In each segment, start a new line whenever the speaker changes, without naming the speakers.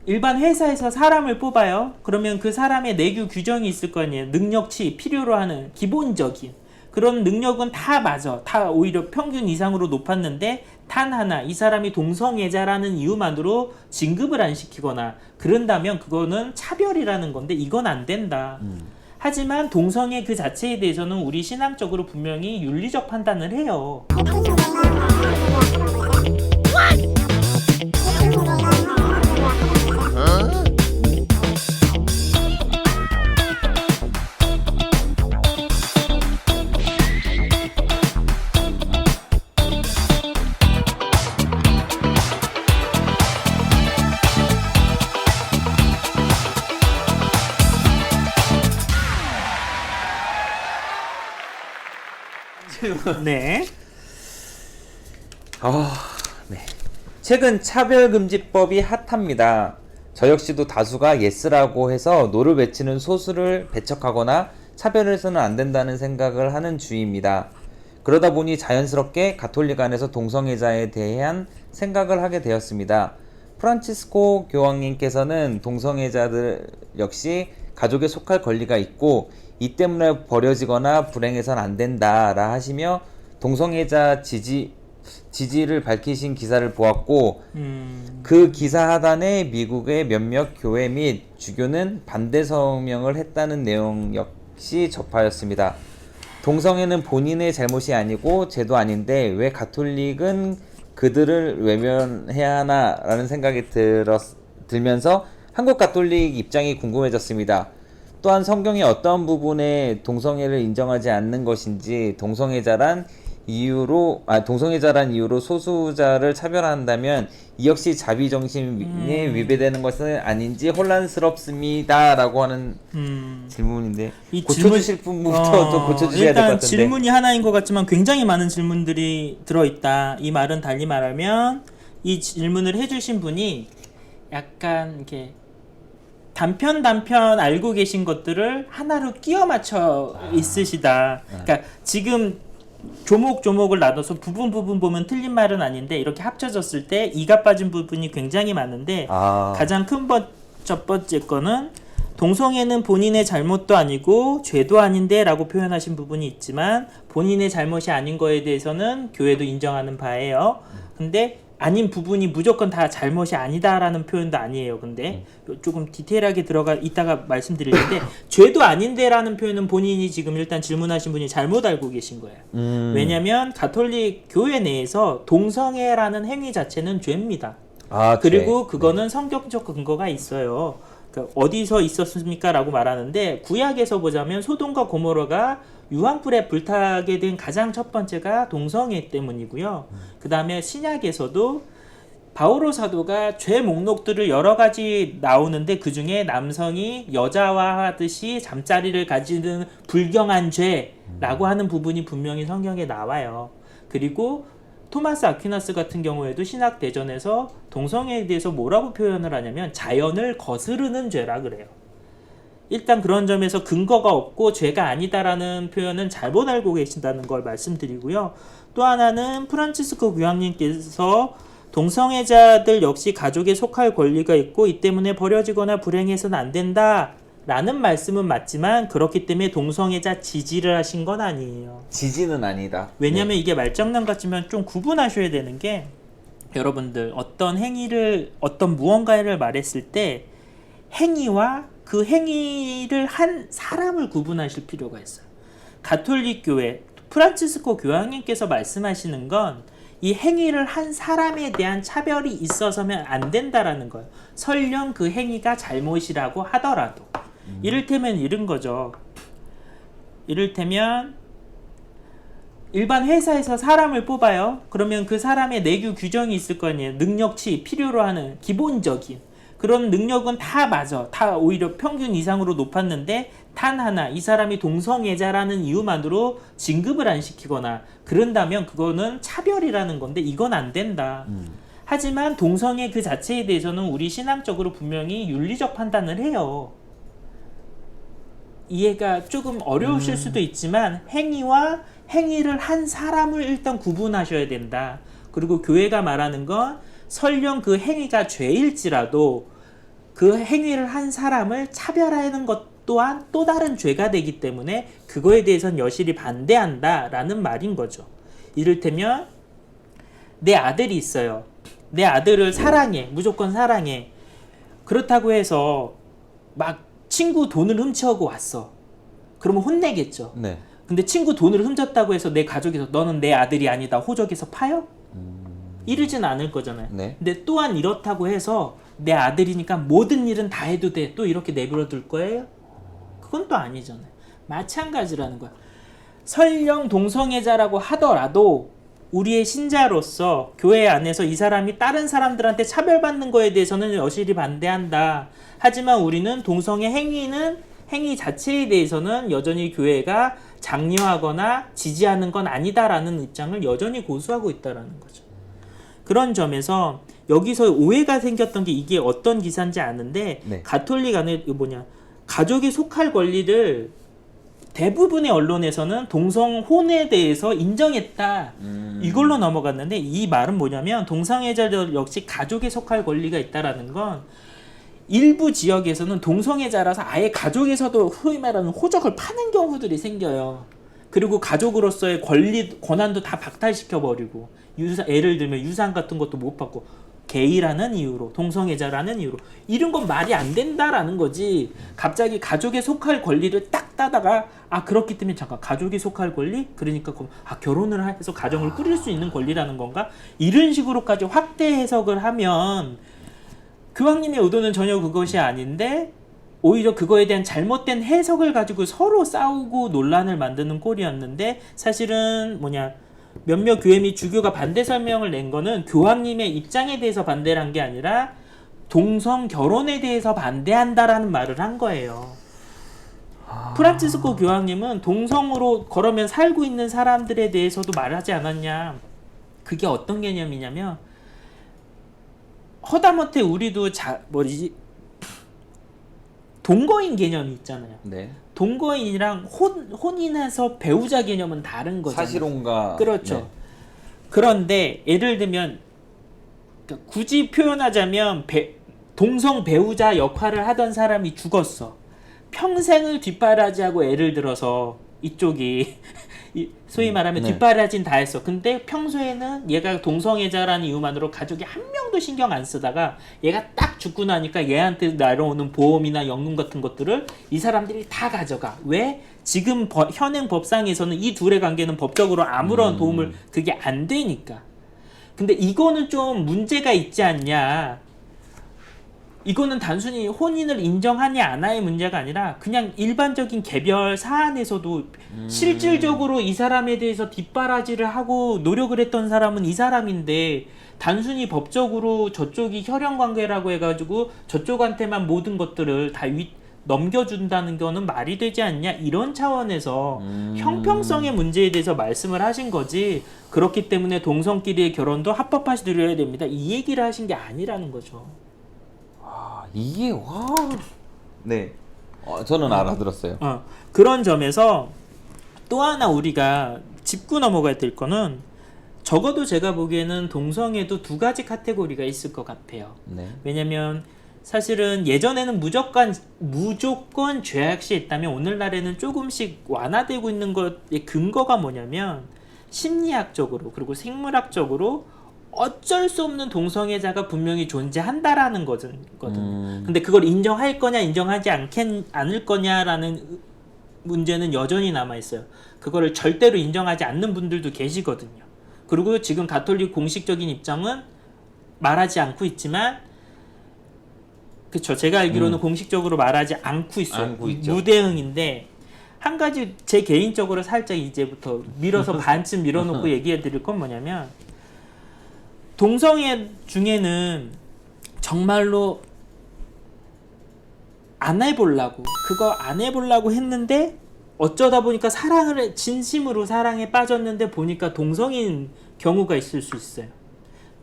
일반 회사에서 사람을 뽑아요. 그러면 그 사람의 내규 규정이 있을 거 아니에요. 능력치, 필요로 하는 기본적인 그런 능력은 다 맞아. 다 오히려 평균 이상으로 높았는데 단 하나 이 사람이 동성애자라는 이유만으로 진급을 안 시키거나 그런다면 그거는 차별이라는 건데 이건 안 된다. 하지만 동성애 그 자체에 대해서는 우리 신앙적으로 분명히 윤리적 판단을 해요. 네.
네. 최근 차별금지법이 핫합니다. 저 역시도 다수가 예스라고 해서 노를 외치는 소수를 배척하거나 차별해서는 안 된다는 생각을 하는 주의입니다. 그러다 보니 자연스럽게 가톨릭 안에서 동성애자에 대한 생각을 하게 되었습니다. 프란치스코 교황님께서는 동성애자들 역시 가족에 속할 권리가 있고 이 때문에 버려지거나 불행해서는 안 된다라 하시며 동성애자 지지를 밝히신 기사를 보았고 그 기사 하단에 미국의 몇몇 교회 및 주교는 반대 성명을 했다는 내용 역시 접하였습니다. 동성애는 본인의 잘못이 아니고 죄도 아닌데 왜 가톨릭은 그들을 외면해야 하나라는 생각이 들면서 한국 가톨릭 입장이 궁금해졌습니다. 또한 성경의 어떤 부분에 동성애를 인정하지 않는 것인지 동성애자란 이유로 소수자를 차별한다면 이 역시 자비정신에 위배되는 것은 아닌지 혼란스럽습니다라고 하는 질문인데
이
고쳐주실 분부터 좀 고쳐주셔야 될 것
일단
같은데
질문이 하나인 것 같지만 굉장히 많은 질문들이 들어있다. 이 말은 달리 말하면 이 질문을 해주신 분이 약간 이렇게 단편 알고 계신 것들을 하나로 끼워 맞춰 있으시다. 그러니까 지금 조목조목을 나눠서 부분 보면 틀린 말은 아닌데 이렇게 합쳐졌을 때 이가 빠진 부분이 굉장히 많은데 가장 큰 첫 번째 거는 동성애는 본인의 잘못도 아니고 죄도 아닌데 라고 표현하신 부분이 있지만 본인의 잘못이 아닌 거에 대해서는 교회도 인정하는 바예요. 근데 아닌 부분이 무조건 다 잘못이 아니다라는 표현도 아니에요. 근데 조금 디테일하게 들어가 이따가 말씀드릴 텐데 죄도 아닌데라는 표현은 본인이 지금 일단 질문하신 분이 잘못 알고 계신 거예요. 왜냐하면 가톨릭 교회 내에서 동성애라는 행위 자체는 죄입니다. 그리고 그거는 성경적 근거가 있어요. 그러니까 어디서 있었습니까? 라고 말하는데 구약에서 보자면 소돔과 고모라가 유황불에 불타게 된 가장 첫 번째가 동성애 때문이고요. 그 다음에 신약에서도 바오로 사도가 죄 목록들을 여러 가지 나오는데 그 중에 남성이 여자와 하듯이 잠자리를 가지는 불경한 죄라고 하는 부분이 분명히 성경에 나와요. 그리고 토마스 아퀴나스 같은 경우에도 신학대전에서 동성애에 대해서 뭐라고 표현을 하냐면 자연을 거스르는 죄라 그래요. 일단 그런 점에서 근거가 없고 죄가 아니다라는 표현은 잘못 알고 계신다는 걸 말씀드리고요. 또 하나는 프란치스코 교황님께서 동성애자들 역시 가족에 속할 권리가 있고 이 때문에 버려지거나 불행해서는 안 된다 라는 말씀은 맞지만 그렇기 때문에 동성애자 지지를 하신 건 아니에요.
지지는 아니다.
왜냐면 이게 말장난 같지만 좀 구분하셔야 되는 게 여러분들 어떤 행위를 어떤 무언가를 말했을 때 행위와 그 행위를 한 사람을 구분하실 필요가 있어요. 가톨릭 교회 프란치스코 교황님께서 말씀하시는 건 이 행위를 한 사람에 대한 차별이 있어서면 안 된다라는 거예요. 설령 그 행위가 잘못이라고 하더라도 이를테면 이런 거죠. 이를테면 일반 회사에서 사람을 뽑아요. 그러면 그 사람의 내규 규정이 있을 거 아니에요. 능력치, 필요로 하는 기본적인 그런 능력은 다 맞아. 다 오히려 평균 이상으로 높았는데 단 하나 이 사람이 동성애자라는 이유만으로 진급을 안 시키거나 그런다면 그거는 차별이라는 건데 이건 안 된다. 하지만 동성애 그 자체에 대해서는 우리 신앙적으로 분명히 윤리적 판단을 해요. 이해가 조금 어려우실 수도 있지만 행위와 행위를 한 사람을 일단 구분하셔야 된다. 그리고 교회가 말하는 건 설령 그 행위가 죄일지라도 그 행위를 한 사람을 차별하는 것 또한 또 다른 죄가 되기 때문에 그거에 대해서는 여실히 반대한다라는 말인 거죠. 이를테면 내 아들이 있어요. 내 아들을 사랑해. 무조건 사랑해. 그렇다고 해서 막 친구 돈을 훔쳐오고 왔어. 그러면 혼내겠죠.
네.
근데 친구 돈을 훔쳤다고 해서 내 가족에서 너는 내 아들이 아니다 호적에서 파요? 이러진 않을 거잖아요.
네.
근데 또한 이렇다고 해서 내 아들이니까 모든 일은 다 해도 돼. 또 이렇게 내버려 둘 거예요? 그건 또 아니잖아요. 마찬가지라는 거야. 설령 동성애자라고 하더라도 우리의 신자로서 교회 안에서 이 사람이 다른 사람들한테 차별받는 거에 대해서는 여실히 반대한다. 하지만 우리는 동성애 행위 자체에 대해서는 여전히 교회가 장려하거나 지지하는 건 아니다라는 입장을 여전히 고수하고 있다라는 거죠. 그런 점에서 여기서 오해가 생겼던 게 이게 어떤 기사인지 아는데
네.
가톨릭 안에 가족이 속할 권리를 대부분의 언론에서는 동성혼에 대해서 인정했다. 이걸로 넘어갔는데 이 말은 뭐냐면 동성애자들 역시 가족에 속할 권리가 있다라는 건 일부 지역에서는 동성애자라서 아예 가족에서도 소위 말하는 호적을 파는 경우들이 생겨요. 그리고 가족으로서의 권한도 다 박탈시켜버리고 예를 들면 유산 같은 것도 못 받고 게이라는 이유로 동성애자라는 이유로 이런 건 말이 안 된다라는 거지. 갑자기 가족에 속할 권리를 딱 따다가 그렇기 때문에 잠깐 가족에 속할 권리? 그러니까 결혼을 해서 가정을 꾸릴 수 있는 권리라는 건가? 이런 식으로까지 확대 해석을 하면 교황님의 의도는 전혀 그것이 아닌데 오히려 그거에 대한 잘못된 해석을 가지고 서로 싸우고 논란을 만드는 꼴이었는데 사실은 몇몇 교회 및 주교가 반대 설명을 낸 거는 교황님의 입장에 대해서 반대를 한 게 아니라 동성 결혼에 대해서 반대한다라는 말을 한 거예요. 프란치스코 교황님은 동성으로 걸으면 살고 있는 사람들에 대해서도 말하지 않았냐. 그게 어떤 개념이냐면 허다못해 우리도 동거인 개념이 있잖아요.
네.
동거인이랑 혼인해서 배우자 개념은 다른 거잖아요.
사실혼가.
그렇죠.
네.
그런데 예를 들면 굳이 표현하자면 동성 배우자 역할을 하던 사람이 죽었어. 평생을 뒷바라지하고 애를 들어서 이쪽이 소위 말하면
네.
뒷바라지는 다 했어. 근데 평소에는 얘가 동성애자라는 이유만으로 가족이 한 명도 신경 안 쓰다가 얘가 딱 죽고 나니까 얘한테 날아오는 보험이나 연금 같은 것들을 이 사람들이 다 가져가. 왜? 지금 현행 법상에서는 이 둘의 관계는 법적으로 아무런 도움을 그게 안 되니까. 근데 이거는 좀 문제가 있지 않냐. 이거는 단순히 혼인을 인정하냐 안 하냐의 문제가 아니라 그냥 일반적인 개별 사안에서도 실질적으로 이 사람에 대해서 뒷바라지를 하고 노력을 했던 사람은 이 사람인데 단순히 법적으로 저쪽이 혈연관계라고 해가지고 저쪽한테만 모든 것들을 다 넘겨준다는 거는 말이 되지 않냐 이런 차원에서 형평성의 문제에 대해서 말씀을 하신 거지. 그렇기 때문에 동성끼리의 결혼도 합법화시켜야 됩니다 이 얘기를 하신 게 아니라는 거죠.
이게 네. 저는 알아들었어요.
그런 점에서 또 하나 우리가 짚고 넘어가야 될 거는 적어도 제가 보기에는 동성애도 두 가지 카테고리가 있을 것 같아요.
네.
왜냐면 사실은 예전에는 무조건 죄악시했다면 오늘날에는 조금씩 완화되고 있는 것의 근거가 뭐냐면 심리학적으로 그리고 생물학적으로 어쩔 수 없는 동성애자가 분명히 존재한다라는 거거든요. 근데 그걸 인정할 거냐 인정하지 않을 거냐라는 문제는 여전히 남아있어요. 그거를 절대로 인정하지 않는 분들도 계시거든요. 그리고 지금 가톨릭 공식적인 입장은 말하지 않고 있지만 그쵸. 제가 알기로는 공식적으로 말하지 않고 있어요. 무대응인데 한 가지 제 개인적으로 살짝 이제부터 밀어서 반쯤 밀어놓고 얘기해 드릴 건 뭐냐면 동성애 중에는 정말로 안 해보려고 했는데 어쩌다 보니까 진심으로 사랑에 빠졌는데 보니까 동성인 경우가 있을 수 있어요.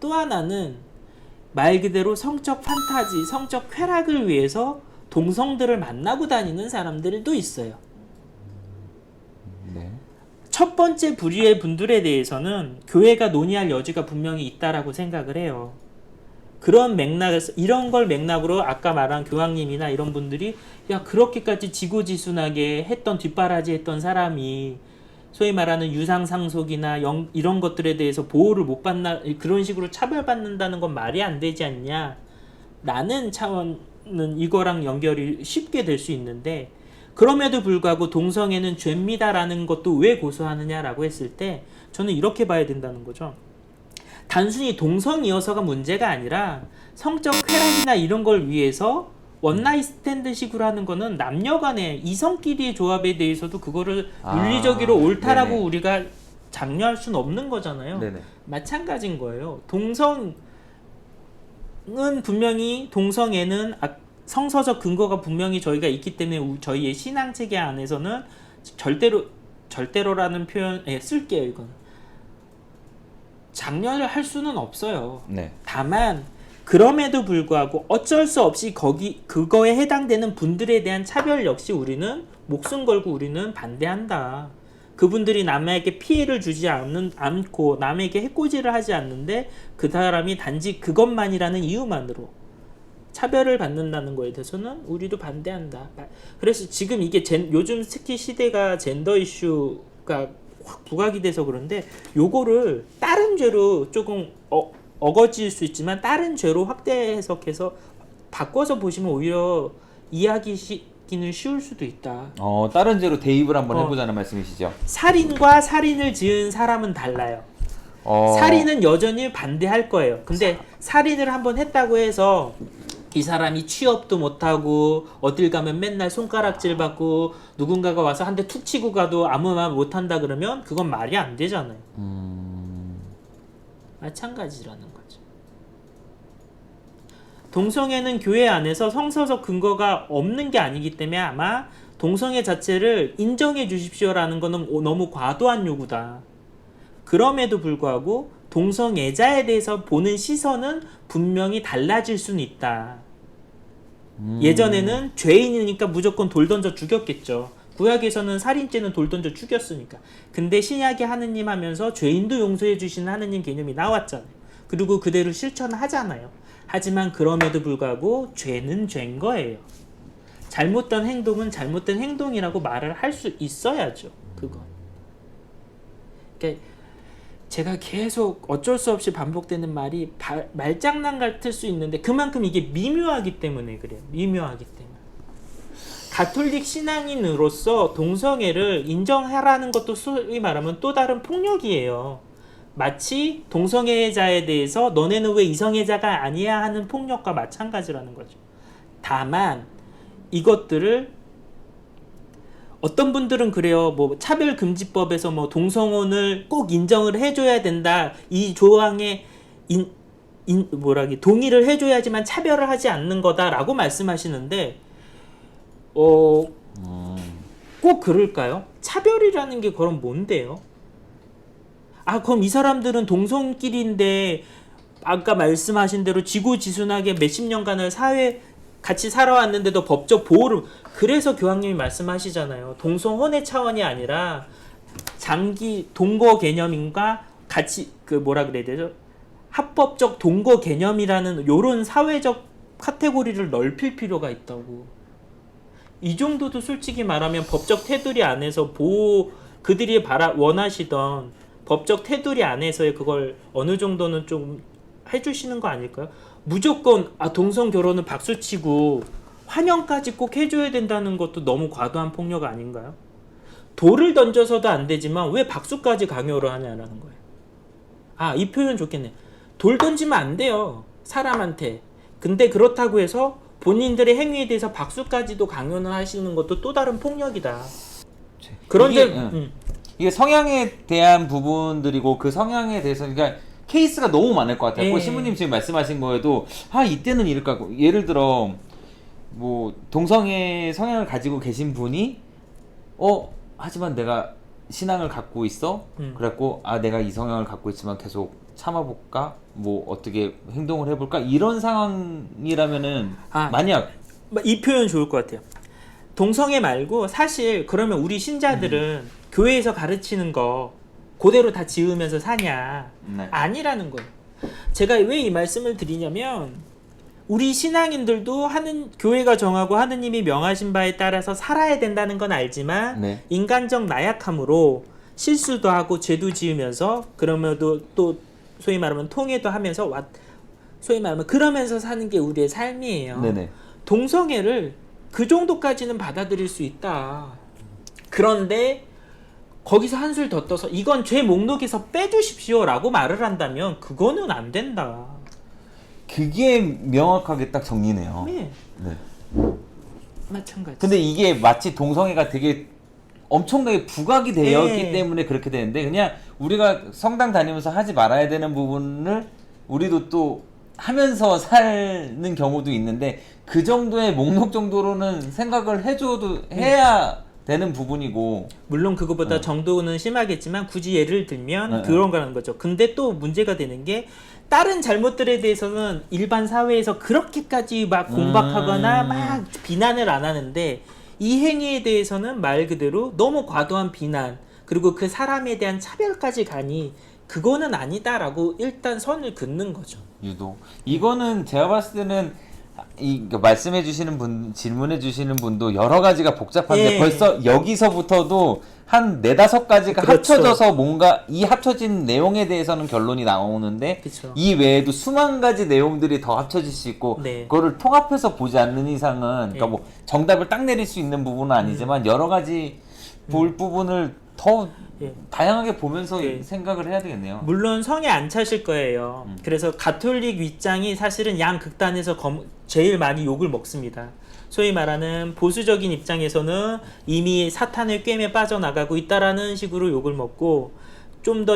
또 하나는 말 그대로 성적 판타지, 성적 쾌락을 위해서 동성들을 만나고 다니는 사람들도 있어요.
네.
첫 번째 부류의 분들에 대해서는 교회가 논의할 여지가 분명히 있다라고 생각을 해요. 그런 맥락에서 이런 걸 맥락으로 아까 말한 교황님이나 이런 분들이 야 그렇게까지 지고지순하게 했던 뒷바라지 했던 사람이 소위 말하는 유상상속이나 이런 것들에 대해서 보호를 못 받나 그런 식으로 차별받는다는 건 말이 안 되지 않냐 라는 차원은 이거랑 연결이 쉽게 될 수 있는데 그럼에도 불구하고 동성애는 죄입니다라는 것도 왜 고소하느냐라고 했을 때 저는 이렇게 봐야 된다는 거죠. 단순히 동성이어서가 문제가 아니라 성적 쾌락이나 이런 걸 위해서 원나잇 스탠드 식으로 하는 거는 남녀간의 이성끼리의 조합에 대해서도 그거를 윤리적으로 옳다라고
네네.
우리가 장려할 수는 없는 거잖아요.
네네.
마찬가지인 거예요. 동성은 분명히 동성애는 성서적 근거가 분명히 저희가 있기 때문에 저희의 신앙 체계 안에서는 절대로라는 표현에 쓸게요. 이건 장려를 할 수는 없어요.
네.
다만 그럼에도 불구하고 어쩔 수 없이 그거에 해당되는 분들에 대한 차별 역시 우리는 목숨 걸고 우리는 반대한다. 그분들이 남에게 피해를 주지 않고 남에게 해코지를 하지 않는데 그 사람이 단지 그것만이라는 이유만으로 차별을 받는다는 거에 대해서는 우리도 반대한다. 그래서 지금 이게 요즘 특히 시대가 젠더 이슈가 확 부각이 돼서 그런데 요거를 다른 죄로 조금 어거질 수 있지만 다른 죄로 확대 해석해서 바꿔서 보시면 오히려 이해하기는 쉬울 수도 있다.
다른 죄로 대입을 한번 해보자는 말씀이시죠?
살인과 살인을 지은 사람은 달라요. 살인은 여전히 반대할 거예요. 근데 살인을 한번 했다고 해서 이 사람이 취업도 못하고 어딜 가면 맨날 손가락질 받고 누군가가 와서 한 대 툭 치고 가도 아무 말 못한다 그러면 그건 말이 안 되잖아요. 마찬가지라는 거죠. 동성애는 교회 안에서 성서적 근거가 없는 게 아니기 때문에 아마 동성애 자체를 인정해 주십시오라는 거는 너무 과도한 요구다. 그럼에도 불구하고 동성애자에 대해서 보는 시선은 분명히 달라질 수는 있다. 예전에는 죄인이니까 무조건 돌 던져 죽였겠죠. 구약에서는 살인죄는 돌 던져 죽였으니까. 근데 신약의 하느님 하면서 죄인도 용서해 주시는 하느님 개념이 나왔잖아요. 그리고 그대로 실천하잖아요. 하지만 그럼에도 불구하고 죄는 죄인 거예요. 잘못된 행동은 잘못된 행동이라고 말을 할 수 있어야죠. 그건. 그러니까 제가 계속 어쩔 수 없이 반복되는 말이 말장난 같을 수 있는데 그만큼 이게 미묘하기 때문에 그래요. 미묘하기 때문에. 가톨릭 신앙인으로서 동성애를 인정하라는 것도 소위 말하면 또 다른 폭력이에요. 마치 동성애자에 대해서 너네는 왜 이성애자가 아니야 하는 폭력과 마찬가지라는 거죠. 다만 이것들을 어떤 분들은 그래요. 뭐 차별금지법에서 뭐 동성혼을 꼭 인정을 해줘야 된다. 이 조항에 동의를 해줘야지만 차별을 하지 않는 거다라고 말씀하시는데 꼭 그럴까요? 차별이라는 게 그럼 뭔데요? 그럼 이 사람들은 동성끼리인데 아까 말씀하신 대로 지고지순하게 몇십 년간을 사회 같이 살아왔는데도 법적 보호를 그래서 교황님이 말씀하시잖아요. 동성혼의 차원이 아니라 장기 동거 개념인가 같이 그래야 되죠? 합법적 동거 개념이라는 요런 사회적 카테고리를 넓힐 필요가 있다고. 이 정도도 솔직히 말하면 법적 테두리 안에서 그들이 원하시던 법적 테두리 안에서의 그걸 어느 정도는 좀 해주시는 거 아닐까요? 무조건 동성 결혼은 박수치고 환영까지 꼭 해줘야 된다는 것도 너무 과도한 폭력 아닌가요? 돌을 던져서도 안 되지만 왜 박수까지 강요를 하냐라는 거예요. 이 표현 좋겠네. 돌 던지면 안 돼요. 사람한테. 근데 그렇다고 해서 본인들의 행위에 대해서 박수까지도 강요를 하시는 것도 또 다른 폭력이다. 그런데
이게 성향에 대한 부분들이고 그 성향에 대해서 그러니까 케이스가 너무 많을 것 같아요. 신부님 지금 말씀하신 거에도 이때는 이럴까. 예를 들어 뭐 동성애 성향을 가지고 계신 분이 하지만 내가 신앙을 갖고 있어. 그래갖고 내가 이 성향을 갖고 있지만 계속 참아볼까? 뭐 어떻게 행동을 해볼까? 이런 상황이라면은 만약
이 표현 좋을 것 같아요. 동성애 말고 사실 그러면 우리 신자들은 교회에서 가르치는 거 그대로 다 지으면서 사냐?
네.
아니라는 거예요. 제가 왜 이 말씀을 드리냐면 우리 신앙인들도 교회가 정하고 하느님이 명하신 바에 따라서 살아야 된다는 건 알지만
네.
인간적 나약함으로 실수도 하고 죄도 지으면서 그러면도 또 소위 말하면 통해도 하면서 소위 말하면 그러면서 사는 게 우리의 삶이에요.
네네.
동성애를 그 정도까지는 받아들일 수 있다. 그런데 거기서 한술 더 떠서 이건 죄 목록에서 빼주십시오라고 말을 한다면 그거는 안 된다.
그게 명확하게 딱 정리네요.
네.
네.
마찬가지.
근데 이게 마치 동성애가 되게 엄청나게 부각이 되었기
네.
때문에 그렇게 되는데 그냥 우리가 성당 다니면서 하지 말아야 되는 부분을 우리도 또 하면서 사는 경우도 있는데 그 정도의 목록 정도로는 생각을 해줘도 해야 되는 부분이고
물론 그거보다 정도는 심하겠지만 굳이 예를 들면
네.
그런 거라는 거죠. 근데 또 문제가 되는 게 다른 잘못들에 대해서는 일반 사회에서 그렇게까지 막 공박하거나 막 비난을 안 하는데 이 행위에 대해서는 말 그대로 너무 과도한 비난 그리고 그 사람에 대한 차별까지 가니 그거는 아니다라고 일단 선을 긋는 거죠.
유독 이거는 제가 봤을 때는 말씀해 주시는 분 질문해 주시는 분도 여러 가지가 복잡한데
예.
벌써 여기서부터도 한 4-5가지가
그렇죠.
합쳐져서 뭔가 이 합쳐진 내용에 대해서는 결론이 나오는데
그쵸.
이 외에도 수만 가지 내용들이 더 합쳐질 수 있고
네.
그거를 통합해서 보지 않는 이상은 그러니까
예.
뭐 정답을 딱 내릴 수 있는 부분은 아니지만 여러 가지 볼 부분을 더
예.
다양하게 보면서
예.
생각을 해야 되겠네요.
물론 성에 안 차실 거예요. 그래서 가톨릭 윗장이 사실은 양 극단에서 제일 많이 욕을 먹습니다. 소위 말하는 보수적인 입장에서는 이미 사탄의 꿰매 빠져나가고 있다라는 식으로 욕을 먹고 좀 더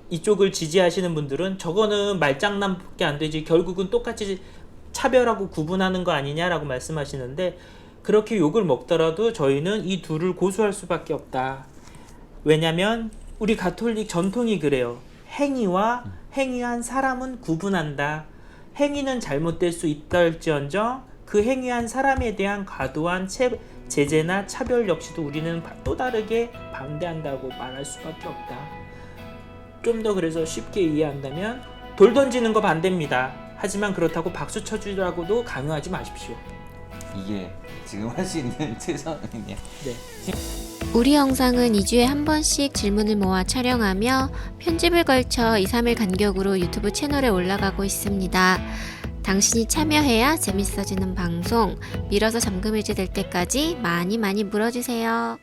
이쪽을 지지하시는 분들은 저거는 말장난밖에 안 되지 결국은 똑같이 차별하고 구분하는 거 아니냐라고 말씀하시는데 그렇게 욕을 먹더라도 저희는 이 둘을 고수할 수밖에 없다. 왜냐면 우리 가톨릭 전통이 그래요. 행위와 행위한 사람은 구분한다. 행위는 잘못될 수 있다할지언정 그 행위한 사람에 대한 과도한 제재나 차별 역시도 우리는 또 다르게 반대한다고 말할 수밖에 없다. 좀 더 그래서 쉽게 이해한다면 돌 던지는 거 반대입니다. 하지만 그렇다고 박수 쳐주라고도 강요하지 마십시오.
이게 지금 할 수 있는 최선이네요.
네.
우리 영상은 2주에 한 번씩 질문을 모아 촬영하며 편집을 걸쳐 2-3일 간격으로 유튜브 채널에 올라가고 있습니다. 당신이 참여해야 재밌어지는 방송, 밀어서 잠금 해제될 때까지 많이 물어주세요.